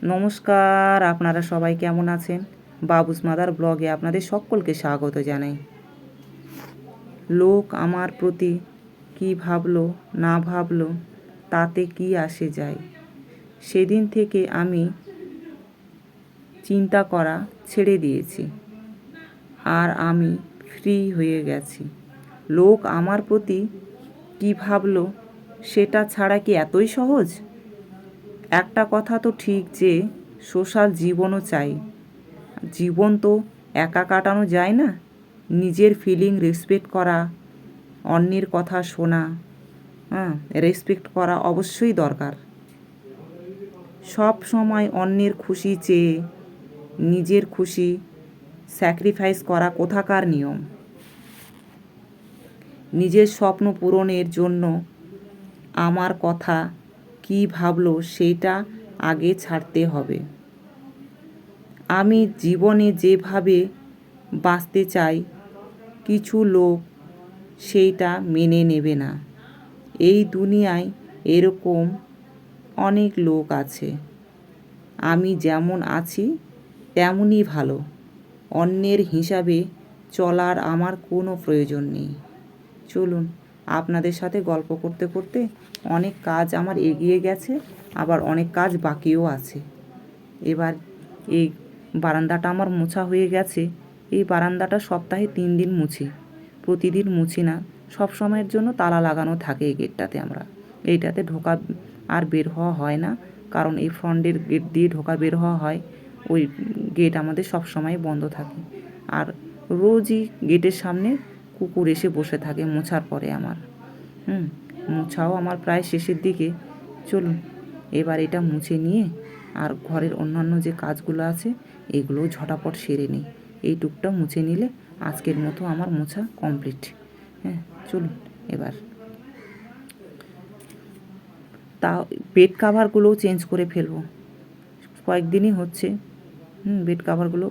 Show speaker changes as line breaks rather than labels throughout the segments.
নমস্কার, আপনারা সবাই কেমন আছেন? বাবুস মাদার ব্লগে আপনাদের সকলকে স্বাগত জানাই। লোক আমার প্রতি কী ভাবলো না ভাবলো তাতে কি আসে যায়। সেদিন থেকে আমি চিন্তা করা ছেড়ে দিয়েছি, আর আমি ফ্রি হয়ে গেছি। লোক আমার প্রতি কী ভাবলো সেটা ছাড়া কি এতই সহজ? একটা কথা তো ঠিক যে সোশ্যাল জীবনও চাই। জীবন তো একা কাটানো যায় না। নিজের ফিলিং রেসপেক্ট করা, অন্যের কথা শোনা, রেসপেক্ট করা অবশ্যই দরকার। সব সময় অন্যের খুশি চেয়ে নিজের খুশি স্যাক্রিফাইস করা কোথাকার নিয়ম? নিজের স্বপ্ন পূরণের জন্য আমার কথা কী ভাবলো সেইটা আগে ছাড়তে হবে। আমি জীবনে যেভাবে বাঁচতে চাই, কিছু লোক সেইটা মেনে নেবে না। এই দুনিয়ায় এরকম অনেক লোক আছে। আমি যেমন আছি তেমনই ভালো। অন্যের হিসাবে চলার আমার কোনো প্রয়োজন নেই। চলুন, আপনাদের সাথে গল্প করতে করতে অনেক কাজ আমার এগিয়ে গেছে, আবার অনেক কাজ বাকিও আছে। এবার এই বারান্দাটা আমার মোছা হয়ে গেছে। এই বারান্দাটা সপ্তাহে 3 দিন মুছি। প্রতিদিন মুছি না, সব সময়ের জন্য তালা লাগানো থাকে এই গেটটাতে। এইটাতে ঢোকা আর বের হওয়া হয় না, কারণ এই ফ্রন্টের গেট দিয়ে ঢোকা বের হওয়া হয়। ওই গেট আমাদের সব সময় বন্ধ থাকে। আর রোজই গেটের সামনে কুকুর এসে বসে থাকে মোছার পরে আমার। মোছাও আমার প্রায় শেষের দিকে। চলুন, এবার এটা মুছে নিয়ে আর ঘরের অন্যান্য যে কাজগুলো আছে এগুলোও ঝটাপট সেরে নিই। এই টুকটা মুছে নিলে আজকের মতো আমার মোছা কমপ্লিট। চলুন এবার তা বেড কাভারগুলোও চেঞ্জ করে ফেলবো। কয়েকদিনই হচ্ছে বেড কাভারগুলো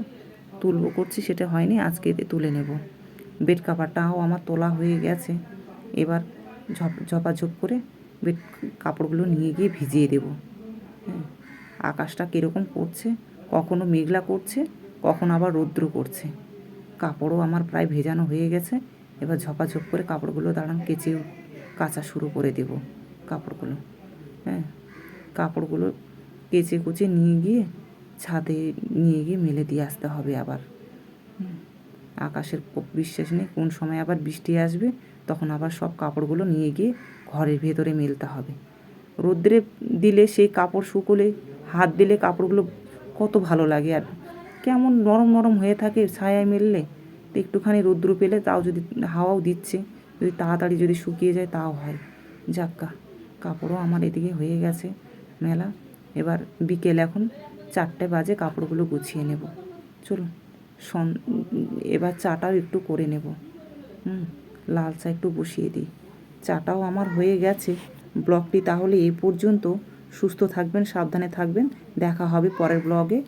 তুলবো করছি, সেটা হয়নি, আজকে তুলে নেব। বেড কাভারটাও আমার তোলা হয়ে গেছে। এবার ঝপাঝপ করে বেড কাপড়গুলো নিয়ে গিয়ে ভিজিয়ে দেব। আকাশটা কীরকম করছে, কখনো মেঘলা করছে, কখনো আবার রৌদ্র করছে। কাপড়ও আমার প্রায় ভেজানো হয়ে গেছে। এবার ঝপাঝপ করে কাপড়গুলো কাচা শুরু করে দেব। কাপড়গুলো কেচে কুচে নিয়ে গিয়ে ছাদে নিয়ে গিয়ে মেলে দিয়ে আসতে হবে। আবার আকাশের বিশ্বাস নেই, কোন সময় আবার বৃষ্টি আসবে, তখন আবার সব কাপড়গুলো নিয়ে গিয়ে ঘরের ভেতরে মেলতে হবে। রোদ্রে দিলে সেই কাপড় শুকোলে হাত দিলে কাপড়গুলো কত ভালো লাগে, আর কেমন নরম নরম হয়ে থাকে ছায়ায় মেললে। তো একটুখানি রৌদ্র পেলে, তাও যদি হাওয়াও দিচ্ছে, যদি তাড়াতাড়ি যদি শুকিয়ে যায় তাও হয়। যাক্কা, কাপড়ও আমার এদিকে হয়ে গেছে মেলা। এবার বিকেল এখন 4টে বাজে, কাপড়গুলো গুছিয়ে নেব। চলুন, এবার চাটাও একটু করে নেব। লাল চা একটু বসিয়ে দিই। চাটাও আমার হয়ে গেছে। ব্লগটি তাহলে এই পর্যন্ত। সুস্থ থাকবেন, সাবধানে থাকবেন। দেখা হবে পরের ব্লগে।